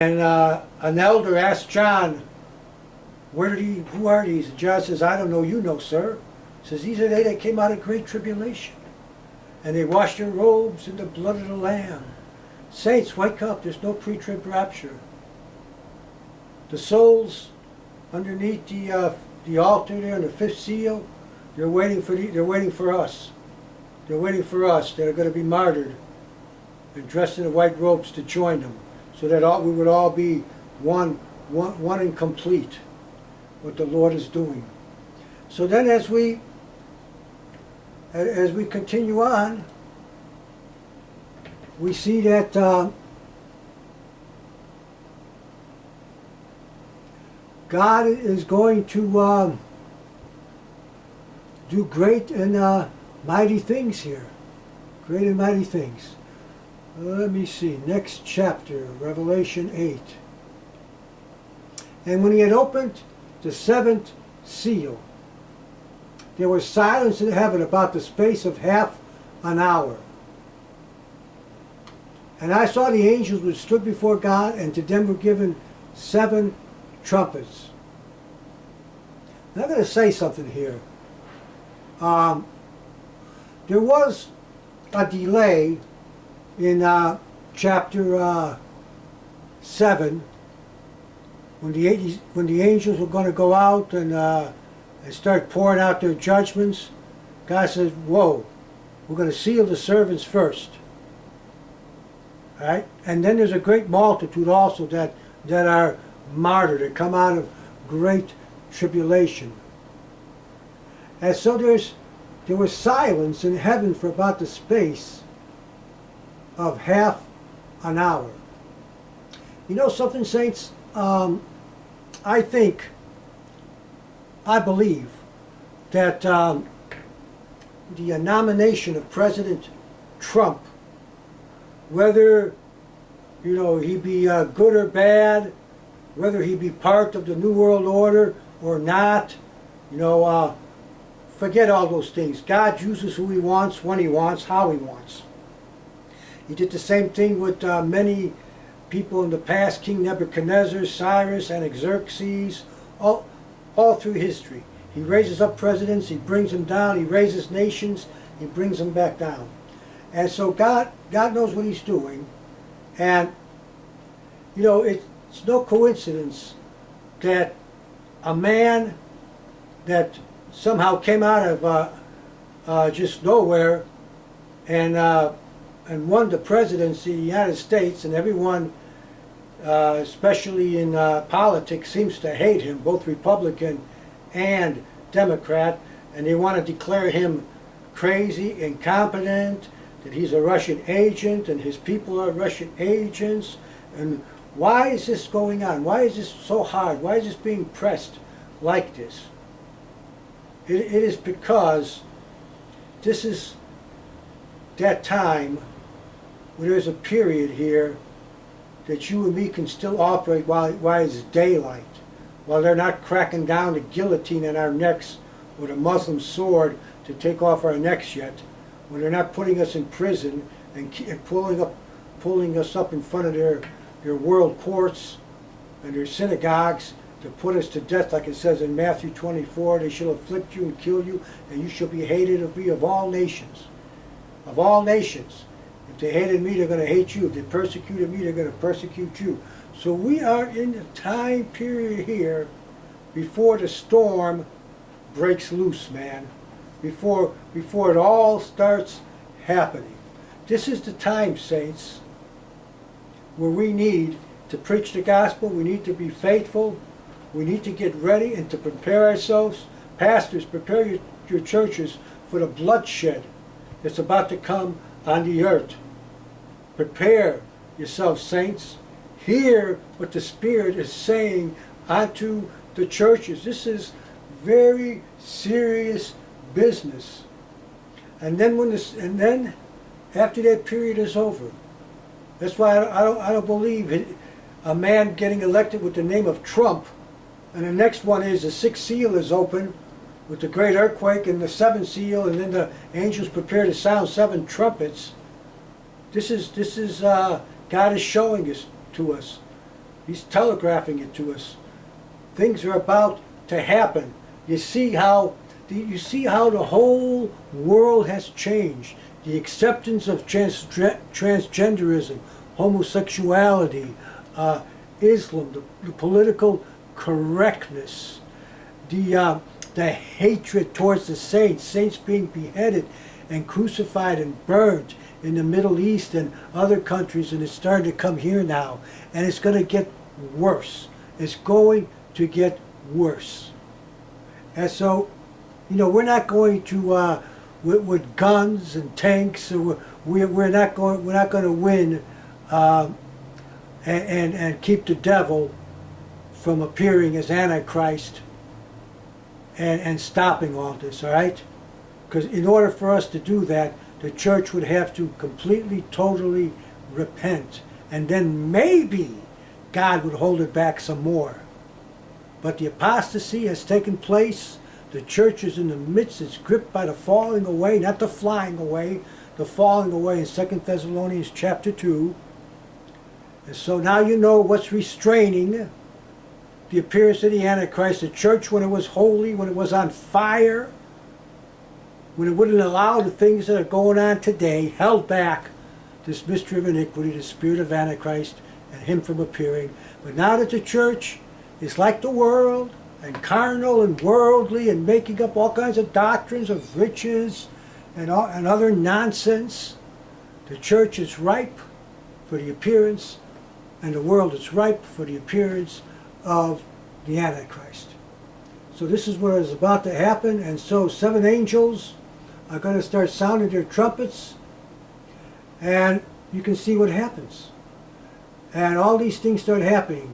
And an elder asked John, who are these? And John says, I don't know, you know, sir. He says, these are they that came out of great tribulation. And they washed their robes in the blood of the Lamb. Saints, wake up, there's no pre-trib rapture. The souls underneath the altar there in the fifth seal, they're waiting for us. They're waiting for us that are going to be martyred and dressed in the white robes to join them, so that we would all be one and complete, what the Lord is doing. So then as we continue on, we see that God is going to do great and mighty things here. Great and mighty things. Let me see, next chapter, Revelation 8. And when he had opened the seventh seal, there was silence in heaven about the space of half an hour. And I saw the angels which stood before God, and to them were given 7 trumpets. Now I'm going to say something here. There was a delay in chapter 7, when the angels were going to go out and start pouring out their judgments. God says, whoa, we're going to seal the servants first. All right? And then there's a great multitude also that are martyred, that come out of great tribulation. And so there was silence in heaven for about the space of half an hour. You know something, saints? I believe that the nomination of President Trump, whether he be good or bad, whether he be part of the New World Order or not, forget all those things. God uses who he wants, when he wants, how he wants. He did the same thing with many people in the past, King Nebuchadnezzar, Cyrus, and Xerxes, all through history. He raises up presidents, he brings them down, he raises nations, he brings them back down. And so God knows what he's doing. And, it's no coincidence that a man that somehow came out of just nowhere and won the presidency of the United States, and everyone, especially in politics, seems to hate him, both Republican and Democrat, and they want to declare him crazy, incompetent, that he's a Russian agent and his people are Russian agents. And why is this going on? Why is this so hard? Why is this being pressed like this? It is because this is that time where there's a period here that you and me can still operate while it's daylight, while they're not cracking down the guillotine on our necks with a Muslim sword to take off our necks yet, when they're not putting us in prison and pulling us up in front of their world courts and their synagogues to put us to death, like it says in Matthew 24, they shall afflict you and kill you, and you shall be hated of me of all nations. Of all nations. If they hated me, they're going to hate you. If they persecuted me, they're going to persecute you. So we are in the time period here before the storm breaks loose, man. Before it all starts happening. This is the time, saints, where we need to preach the gospel. We need to be faithful. We need to get ready and to prepare ourselves. Pastors, prepare your churches for the bloodshed that's about to come on the earth. Prepare yourselves, saints. Hear what the Spirit is saying unto the churches. This is very serious business. And then after that period is over, that's why I don't believe a man getting elected with the name of Trump, and the next one is the 6th seal is open with the great earthquake and the 7th seal, and then the angels prepare to sound 7 trumpets. This is God is showing us to us He's telegraphing it to us. Things are about to happen. You see how the whole world has changed. The acceptance of transgenderism, homosexuality, Islam, the political correctness, the hatred towards the saints being beheaded and crucified and burned in the Middle East and other countries, and it's starting to come here now, and it's going to get worse. It's going to get worse. And so, we're not going to with guns and tanks. We're not going to win and keep the devil from appearing as Antichrist and stopping all this. All right, because in order for us to do that, the church would have to completely, totally repent, and then maybe God would hold it back some more. But the apostasy has taken place. The church is in the midst. It's gripped by the falling away, not the flying away, the falling away in 2 Thessalonians chapter 2. And so now you know what's restraining the appearance of the Antichrist. The church, when it was holy, when it was on fire, when it wouldn't allow the things that are going on today, held back this mystery of iniquity, the spirit of Antichrist, and him from appearing. But now that the church is like the world, and carnal and worldly, and making up all kinds of doctrines of riches and other nonsense, the church is ripe for the appearance, and the world is ripe for the appearance of the Antichrist. So this is what is about to happen, and so 7 angels are going to start sounding their trumpets, and you can see what happens. And all these things start happening.